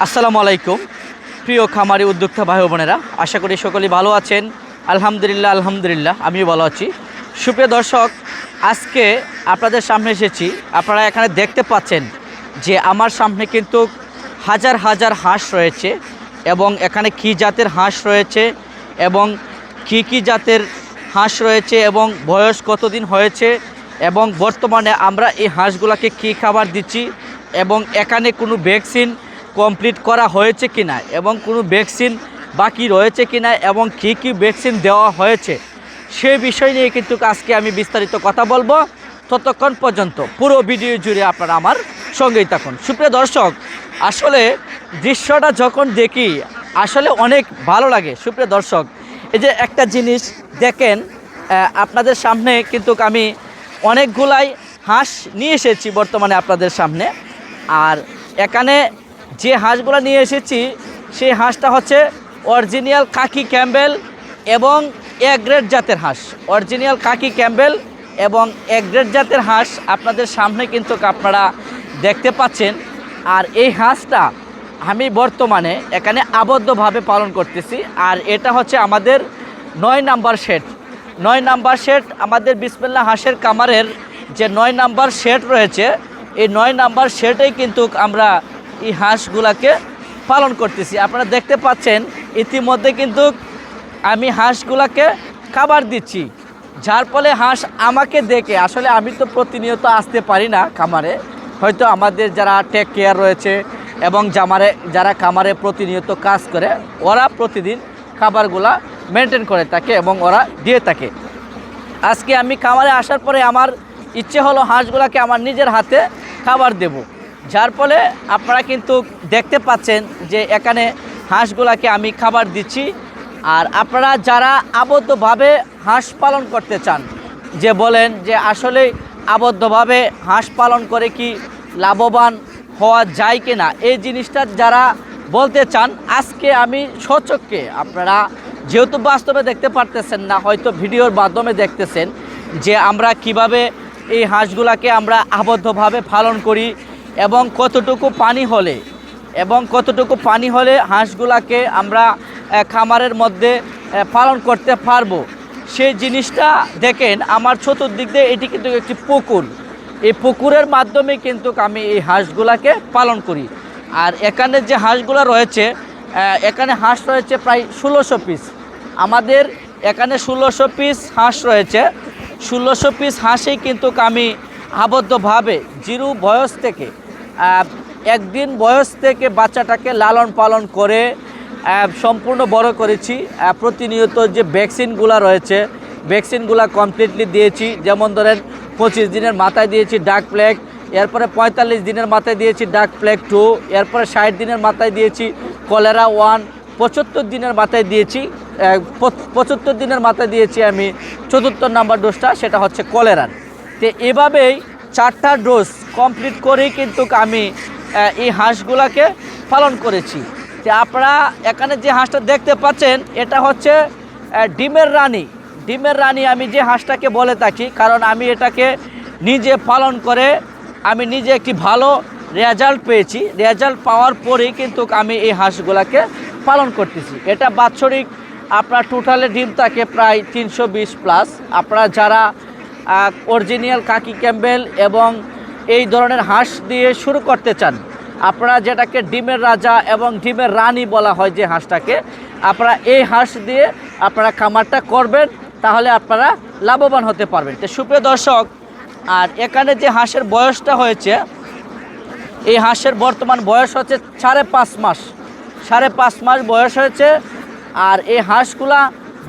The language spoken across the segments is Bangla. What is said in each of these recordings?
আসসালামু আলাইকুম প্রিয় খামারি উদ্যোক্তা ভাই বোনেরা, আশা করি সকলেই ভালো আছেন। আলহামদুলিল্লাহ আমিও ভালো আছি। সুপ্রিয় দর্শক, আজকে আপনাদের সামনে এসেছি। আপনারা এখানে দেখতে পাচ্ছেন যে আমার সামনে কিন্তু হাজার হাজার হাঁস রয়েছে এবং এখানে কী জাতের হাঁস রয়েছে এবং কী জাতের হাঁস রয়েছে এবং বয়স কতদিন হয়েছে এবং বর্তমানে আমরা এই হাঁসগুলোকে কী খাবার দিচ্ছি এবং এখানে কোনো ভ্যাকসিন কমপ্লিট করা হয়েছে কিনা এবং কোনো ভ্যাকসিন বাকি রয়েছে কিনা এবং কী ভ্যাকসিন দেওয়া হয়েছে সেই বিষয় নিয়ে কিন্তু আজকে আমি বিস্তারিত কথা বলবো। ততক্ষণ পর্যন্ত পুরো ভিডিও জুড়ে আপনারা আমার সঙ্গেই থাকুন। সুপ্রিয় দর্শক, আসলে দৃশ্যটা যখন দেখি আসলে অনেক ভালো লাগে। সুপ্রিয় দর্শক, এই যে একটা জিনিস দেখেন, আপনাদের সামনে কিন্তু আমি অনেকগুলাই হাঁস নিয়ে এসেছি বর্তমানে আপনাদের সামনে। আর এখানে যে হাঁসগুলো নিয়ে এসেছি সেই হাঁসটা হচ্ছে অরিজিনাল কাকি ক্যাম্বেল এবং এ গ্রেড জাতের হাঁস। অরিজিনাল কাকি ক্যাম্বেল এবং এ গ্রেড জাতের হাঁস আপনাদের সামনে কিন্তু আপনারা দেখতে পাচ্ছেন। আর এই হাঁসটা আমি বর্তমানে এখানে আবদ্ধভাবে পালন করতেছি। আর এটা হচ্ছে আমাদের 9 নাম্বার শেড। 9 নাম্বার শেড আমাদের বিসমিল্লাহ হাঁসের কামারের যে 9 নাম্বার শেড রয়েছে, এই 9 নাম্বার শেডেই কিন্তু আমরা এই হাঁসগুলাকে পালন করতেছি। আপনারা দেখতে পাচ্ছেন ইতিমধ্যে কিন্তু আমি হাঁসগুলাকে খাবার দিচ্ছি, যার ফলে হাঁস আমাকে দেখে, আসলে আমি তো প্রতিনিয়ত আসতে পারি না খামারে, হয়তো আমাদের যারা টেক কেয়ার রয়েছে এবং যারা খামারে প্রতিনিয়ত কাজ করে ওরা প্রতিদিন খাবারগুলা মেনটেন করে থাকে এবং ওরা দিয়ে থাকে। আজকে আমি খামারে আসার পরে আমার ইচ্ছে হলো হাঁসগুলাকে আমার নিজের হাতে খাবার দেব, যার ফলে আপনারা কিন্তু দেখতে পাচ্ছেন যে এখানে হাঁসগুলাকে আমি খাবার দিচ্ছি। আর আপনারা যারা আবদ্ধভাবে হাঁস পালন করতে চান, যে বলেন যে আসলে আবদ্ধভাবে হাঁস পালন করে কি লাভবান হওয়া যায় কি না, এই জিনিসটা যারা বলতে চান, আজকে আমি সচক্ষে, আপনারা যেহেতু বাস্তবে দেখতে পারতেছেন না, হয়তো ভিডিওর মাধ্যমে দেখতেছেন যে আমরা কিভাবে এই হাঁসগুলাকে আমরা আবদ্ধভাবে পালন করি এবং কতটুকু পানি হলে হাঁসগুলাকে আমরা খামারের মধ্যে পালন করতে পারবো, সেই জিনিসটা দেখেন। আমার চতুর্দিক দিয়ে এটি কিন্তু একটি পুকুর, এই পুকুরের মাধ্যমে কিন্তু আমি এই হাঁসগুলাকে পালন করি। আর এখানে যে হাঁসগুলো রয়েছে, এখানে হাঁস রয়েছে প্রায় 1600 পিস। আমাদের এখানে 1600 পিস হাঁস রয়েছে। 1600 পিস হাঁসেই কিন্তু আমি আবদ্ধভাবে জিরো বয়স থেকে একদিন বয়স থেকে বাচ্চাটাকে লালন পালন করে সম্পূর্ণ বড় করেছি। প্রতিনিয়ত যে ভ্যাকসিনগুলো রয়েছে, ভ্যাকসিনগুলো কমপ্লিটলি দিয়েছি। যেমন ধরেন 25 দিনের মাথায় দিয়েছি ডাক প্লেগ, এরপরে 45 দিনের মাথায় দিয়েছি ডাক প্লেগ 2, এরপরে 60 দিনের মাথায় দিয়েছি কলেরা 1, 75 দিনের মাথায় দিয়েছি 75 দিনের মাথায় দিয়েছি আমি 4র্থ নাম্বার ডোজটা, সেটা হচ্ছে কলেরার। তো এভাবেই 4টা ডোজ কমপ্লিট করেই কিন্তু আমি এই হাঁসগুলাকে পালন করেছি। তো আপনারা এখানে যে হাঁসটা দেখতে পাচ্ছেন, এটা হচ্ছে ডিমের রানী আমি যে হাঁসটাকে বলে থাকি, কারণ আমি এটাকে নিজে পালন করে আমি নিজে একটি ভালো রেজাল্ট পেয়েছি। রেজাল্ট পাওয়ার পরেই কিন্তু আমি এই হাঁসগুলাকে পালন করতেছি। এটা বাৎসরিক আপনার টোটালে ডিম থাকে প্রায় 320 প্লাস। আপনারা যারা অরিজিনাল কাকি ক্যাম্বেল এবং এই ধরনের হাঁস দিয়ে শুরু করতে চান, আপনারা যেটাকে ডিমের রাজা এবং ডিমের রানী বলা হয় যে হাঁসটাকে, আপনারা এই হাঁস দিয়ে আপনারা খামারটা করবেন, তাহলে আপনারা লাভবান হতে পারবেন। তো সুপ্রিয় দর্শক, আর এখানে যে হাঁসের বয়সটা হয়েছে, এই হাঁসের বর্তমান বয়স হচ্ছে 5.5 মাস। 5.5 মাস বয়স হয়েছে। আর এই হাঁসগুলা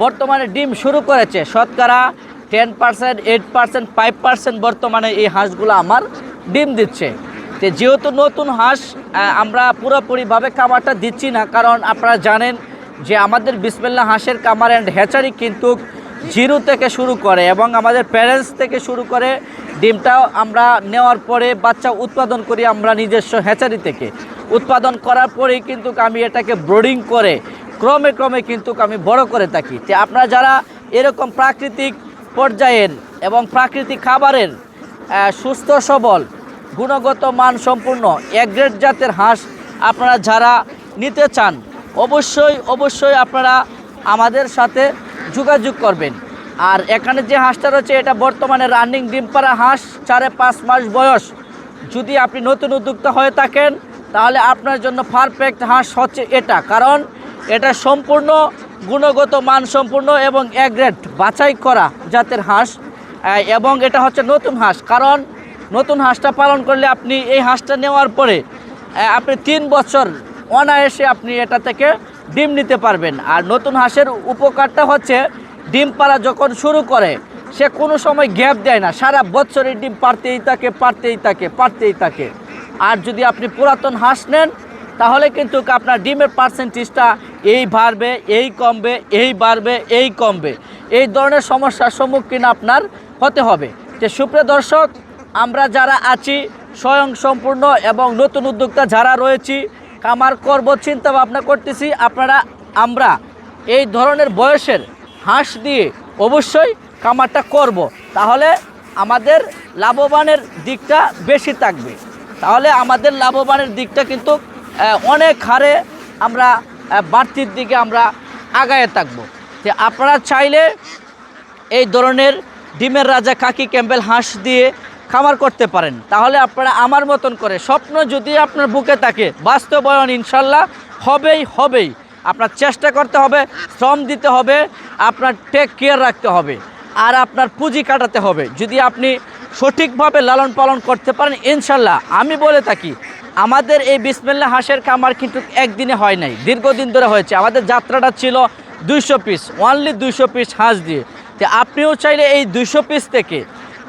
বর্তমানে ডিম শুরু করেছে শতকরা 10%, 8%, 5% বর্তমানে এই হাঁসগুলো আমার ডিম দিচ্ছে। তো যেহেতু নতুন হাঁস, আমরা পুরোপুরিভাবে খাবারটা দিচ্ছি না, কারণ আপনারা জানেন যে আমাদের বিসমিল্লাহ হাঁসের কামার অ্যান্ড হ্যাচারি কিন্তু জিরো থেকে শুরু করে এবং আমাদের প্যারেন্টস থেকে শুরু করে ডিমটাও আমরা নেওয়ার পরে বাচ্চা উৎপাদন করি আমরা নিজস্ব হ্যাচারি থেকে। উৎপাদন করার পরেই কিন্তু আমি এটাকে ব্রিডিং করে ক্রমে কিন্তু আমি বড় করে থাকি। তো আপনারা যারা এরকম প্রাকৃতিক পর্যায়ের এবং প্রাকৃতিক খাবারের সুস্থ সবল গুণগত মান সম্পূর্ণ এ গ্রেড জাতের হাঁস আপনারা যারা নিতে চান অবশ্যই আপনারা আমাদের সাথে যোগাযোগ করবেন। আর এখানে যে হাঁসটা রয়েছে এটা বর্তমানে রানিং ডিম পাড়া হাঁস, 4-5 মাস বয়স। যদি আপনি নতুন উদ্যোক্তা হয়ে থাকেন তাহলে আপনার জন্য পারফেক্ট হাঁস হচ্ছে এটা, কারণ এটা সম্পূর্ণ গুণগত মানসম্পন্ন এবং এ গ্রেড বাছাই করা জাতের হাঁস। এবং এটা হচ্ছে নতুন হাঁস, কারণ নতুন হাঁসটা পালন করলে আপনি এই হাঁসটা নেওয়ার পরে আপনি 3 বছর অনায়াসে আপনি এটা থেকে ডিম নিতে পারবেন। আর নতুন হাঁসের উপকারটা হচ্ছে ডিম পাড়া যখন শুরু করে সে কোনো সময় গ্যাপ দেয় না, সারা বছরের ডিম পারতেই থাকে। আর যদি আপনি পুরাতন হাঁস নেন তাহলে কিন্তু আপনার ডিমের পার্সেন্টেজটা এই বাড়বে, এই কমবে, এই বাড়বে, এই কমবে, এই ধরনের সমস্যার সম্মুখীন আপনার হতে হবে। যে সুপ্রিয় দর্শক, আমরা যারা আছি স্বয়ং সম্পূর্ণ এবং নতুন উদ্যোক্তা যারা রয়েছি, খামার করব চিন্তা ভাবনা করতেছি, আমরা এই ধরনের বয়সের হাঁস দিয়ে অবশ্যই খামারটা করব, তাহলে আমাদের লাভবানের দিকটা বেশি থাকবে, তাহলে আমাদের লাভবানের দিকটা কিন্তু অনেক হারে আমরা বাড়তির দিকে আমরা আগায় থাকবো। যে আপনারা চাইলে এই ধরনের ডিমের রাজা খাকি ক্যাম্বেল হাঁস দিয়ে খামার করতে পারেন, তাহলে আপনারা আমার মতন করে স্বপ্ন যদি আপনার বুকে থাকে বাস্তবায়ন ইনশাল্লাহ হবেই। আপনার চেষ্টা করতে হবে, শ্রম দিতে হবে, আপনার টেক কেয়ার রাখতে হবে, আর আপনার পুঁজি কাটাতে হবে। যদি আপনি সঠিকভাবে লালন পালন করতে পারেন ইনশাল্লাহ, আমি বলে থাকি আমাদের এই বিসমিল্লাহ হাঁসের খামার কিন্তু একদিনে হয় নাই, দীর্ঘদিন ধরে হয়েছে। আমাদের যাত্রাটা ছিল 200 পিস, অনলি 200 পিস হাঁস দিয়ে। তো আপনিও চাইলে এই 200 পিস থেকে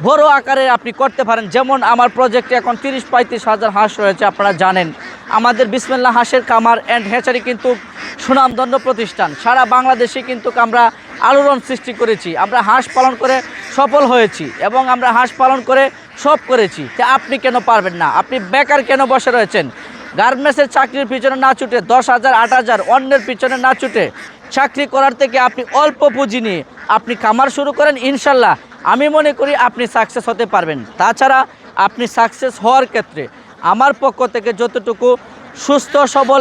বড় আকারে আপনি করতে পারেন। যেমন আমার প্রজেক্টে এখন 30-35 হাজার হাঁস রয়েছে। আপনারা জানেন আমাদের বিসমিল্লাহ হাঁসের খামার অ্যান্ড হ্যাচারি কিন্তু সুনামধন্য প্রতিষ্ঠান, সারা বাংলাদেশে কিন্তু আমরা আলোড়ন সৃষ্টি করেছি, আমরা হাঁস পালন করে সফল হয়েছি এবং আমরা হাঁস পালন করে সব করেছি। তা আপনি কেন পারবেন না? আপনি বেকার কেন বসে রয়েছেন? গার্মেন্টসের চাকরির পিছনে না ছুটে 10,000 8,000 অন্যের পিছনে না ছুটে চাকরি করার থেকে আপনি অল্প পুঁজি নিয়ে আপনি খামার শুরু করেন, ইনশাল্লাহ আমি মনে করি আপনি সাকসেস হতে পারবেন। তাছাড়া আপনি সাকসেস হওয়ার ক্ষেত্রে আমার পক্ষ থেকে যতটুকু সুস্থ সবল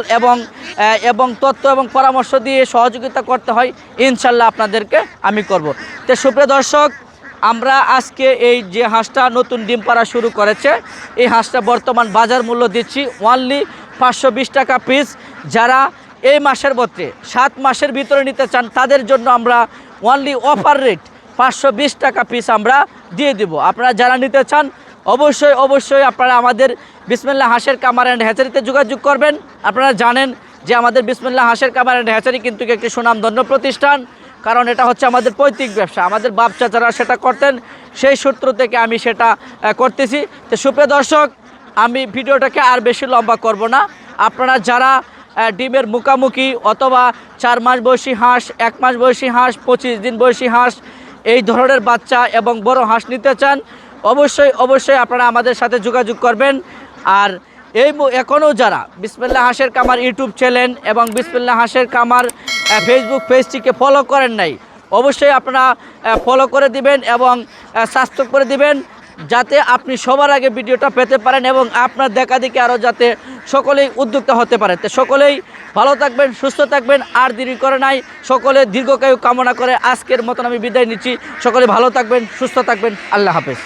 এবং তথ্য এবং পরামর্শ দিয়ে সহযোগিতা করতে হয় ইনশাল্লাহ আপনাদেরকে আমি করব। তো সুপ্রিয় দর্শক, আমরা আজকে এই যে হাঁসটা নতুন ডিম পাড়া শুরু করেছে, এই হাঁসটা বর্তমান বাজার মূল্য দিচ্ছি অনলি 520 টাকা পিস। যারা এই মাসের মধ্যে 7 মাসের ভিতরে নিতে চান তাদের জন্য আমরা অনলি অফার রেট 520 টাকা পিস আমরা দিয়ে দেব। আপনারা যারা নিতে চান অবশ্যই আপনারা আমাদের বিসমিল্লাহ হাঁসের খামার অ্যান্ড হ্যাচারিতে যোগাযোগ করবেন। আপনারা জানেন যে আমাদের বিসমিল্লাহ হাঁসের খামার অ্যান্ড হ্যাচারি কিন্তু একটি সুনামধন্য প্রতিষ্ঠান, কারণ এটা হচ্ছে আমাদের পৈতৃক ব্যবসা, আমাদের বাপ চাচারা সেটা করতেন, সেই সূত্র থেকে আমি সেটা করতেছি। তো সুপ্রিয় দর্শক, আমি ভিডিওটাকে আর বেশি লম্বা করব না। আপনারা যারা ডিমের মুখামুখি অথবা 4 মাস বয়সী হাঁস, 1 মাস বয়সী হাঁস, 25 দিন বয়সী হাঁস, এই ধরনের বাচ্চা এবং বড় হাঁস নিতে চান অবশ্যই আপনারা আমাদের সাথে যোগাযোগ করবেন। আর এখনও যারা বিসমিল্লাহ হাঁসের খামার ইউটিউব চ্যানেল এবং বিসমিল্লাহ হাঁসের খামার ফেসবুক পেজটিকে ফলো করেন নাই, অবশ্যই আপনারা ফলো করে দিবেন এবং সাবস্ক্রাইব করে দিবেন, যাতে আপনি সবার আগে ভিডিওটা পেতে পারেন এবং আপনার দেখাদেখি আরও যাতে সকলেই উদ্যোক্তা হতে পারে। তো সকলেই ভালো থাকবেন, সুস্থ থাকবেন, আর দেরি করে নাই, সকলে দীর্ঘায়ু কামনা করে আজকের মতন আমি বিদায় নিচ্ছি। সকলে ভালো থাকবেন, সুস্থ থাকবেন, আল্লাহ হাফেজ।